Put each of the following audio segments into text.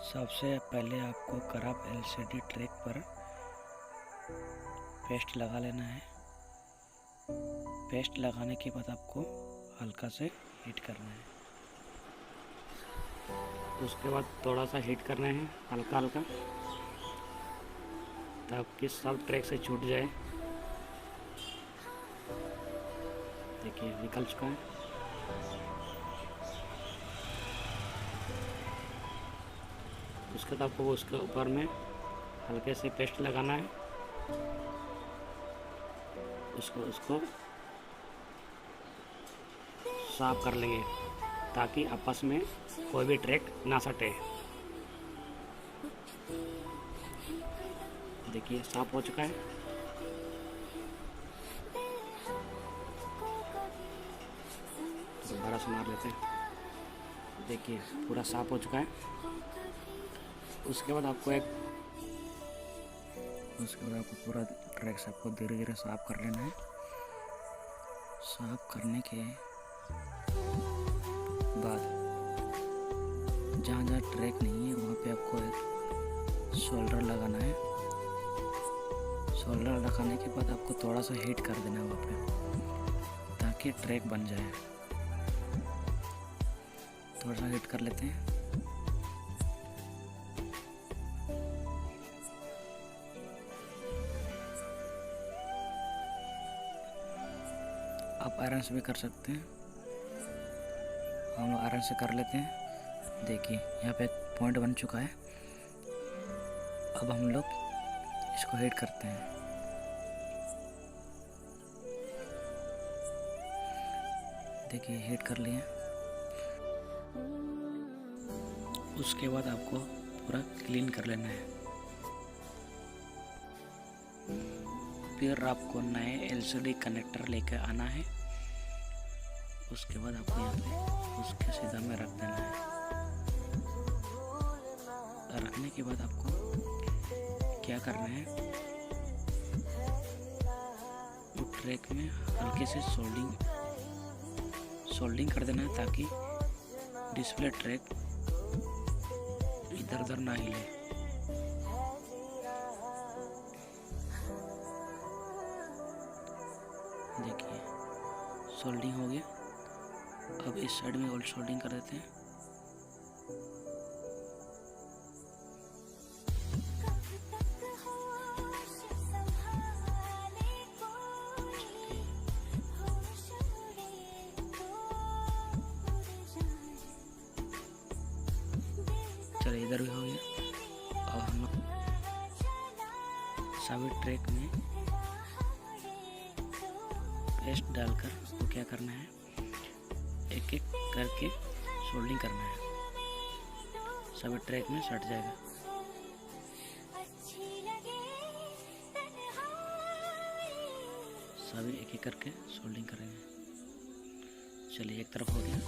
सबसे पहले आपको खराब एलसीडी ट्रैक पर पेस्ट लगा लेना है। पेस्ट लगाने के बाद आपको हल्का से हीट करना है। उसके बाद थोड़ा सा हीट करना है हल्का हल्का, ताकि सब ट्रैक से छूट जाए। देखिए निकल चुका है। उसके बाद आपको उसके ऊपर में हल्के से पेस्ट लगाना है। उसको साफ कर लेंगे ताकि आपस में कोई भी ट्रैक ना सटे। देखिए साफ हो चुका है। दोबारा से मार लेते हैं। देखिए पूरा साफ हो चुका है। उसके बाद आपको पूरा ट्रैक से आपको धीरे धीरे साफ कर लेना है। साफ करने के बाद जहाँ जहाँ ट्रैक नहीं है वहाँ पे आपको एक शोल्डर लगाना है। शोल्डर लगाने के बाद आपको थोड़ा सा हीट कर देना है वहाँ पे, ताकि ट्रैक बन जाए। थोड़ा सा हीट कर लेते हैं। आप आयरन से भी कर सकते हैं, हम लोग आयरन से कर लेते हैं। देखिए यहाँ पे एक पॉइंट बन चुका है। अब हम लोग इसको हीट करते हैं। देखिए हीट कर लिए। उसके बाद आपको पूरा क्लीन कर लेना है। फिर आपको नए एलसीडी कनेक्टर लेकर आना है। उसके बाद आपको यहाँ पे उसके सीधा में रख देना है। रखने के बाद आपको क्या करना है, वो ट्रैक में हल्के से सोल्डिंग कर देना है, ताकि डिस्प्ले ट्रैक इधर उधर ना हिले। देखिए सोल्डिंग हो गया। अब इस साइड में और सोल्डिंग कर देते हैं। चलिए इधर भी हो गया। अब हम लोग सभी ट्रैक में पेस्ट डालकर तो क्या करना है, एक एक करके सोल्डिंग करना है। सभी ट्रैक में सट जाएगा। सभी एक एक करके सोल्डिंग करेंगे। चलिए एक तरफ हो गया।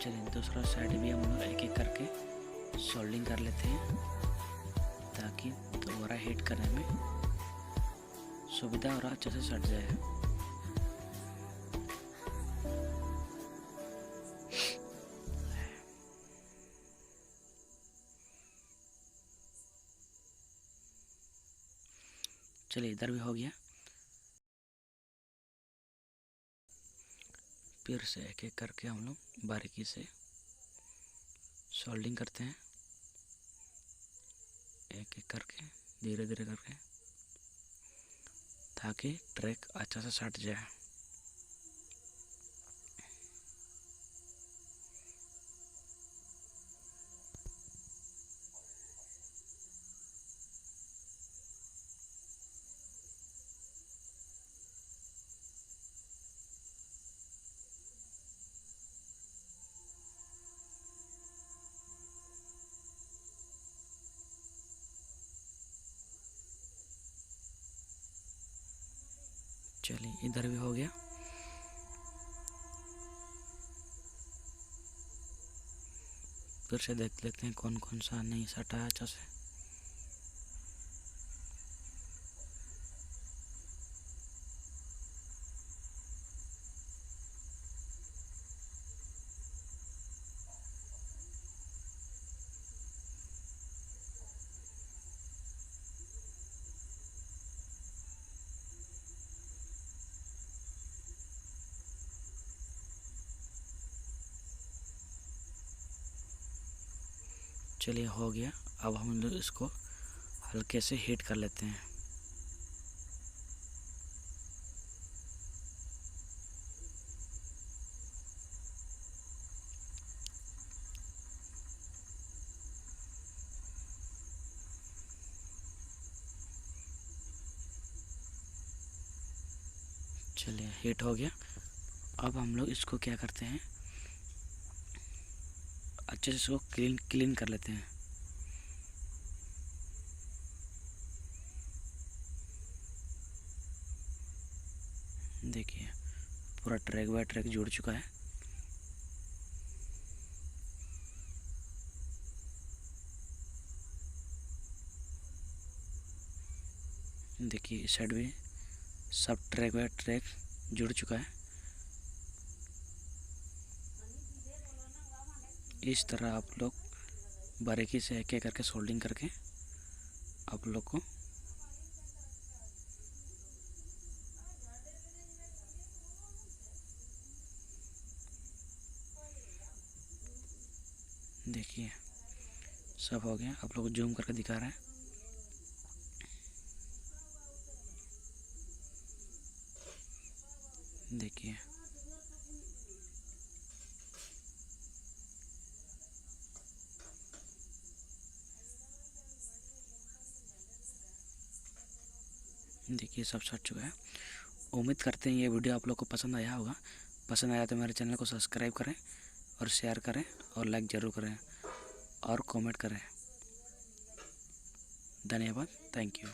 चलिए दूसरा साइड भी हम लोग एक एक करके सोल्डिंग कर लेते हैं, ताकि दोबारा हीट करने में सुविधा और अच्छे से सट जाए। चलिए इधर भी हो गया। फिर से एक एक करके हम लोग बारीकी से सोल्डिंग करते हैं, एक एक करके धीरे धीरे करके, ताकि ट्रैक अच्छा से सट जाए। चलिए इधर भी हो गया। फिर से देख लेते हैं कौन कौन सा नहीं सटा है अच्छा से। चलिए हो गया। अब हम लोग इसको हल्के से हीट कर लेते हैं। चलिए हीट हो गया। अब हम लोग इसको क्या करते हैं, अच्छे से इसको क्लीन कर लेते हैं। देखिए पूरा ट्रैक बाय ट्रैक जुड़ चुका है। देखिए इस साइड भी सब ट्रैक बाय ट्रैक जुड़ चुका है। इस तरह आप लोग बारीकी से एक एक करके सोल्डिंग करके आप लोग को देखिए सब हो गया। आप लोग जूम करके दिखा रहे हैं। देखिए देखिए सब सट चुका है। उम्मीद करते हैं ये वीडियो आप लोग को पसंद आया होगा। पसंद आया तो मेरे चैनल को सब्सक्राइब करें और शेयर करें और लाइक ज़रूर करें और कमेंट करें। धन्यवाद। Thank you.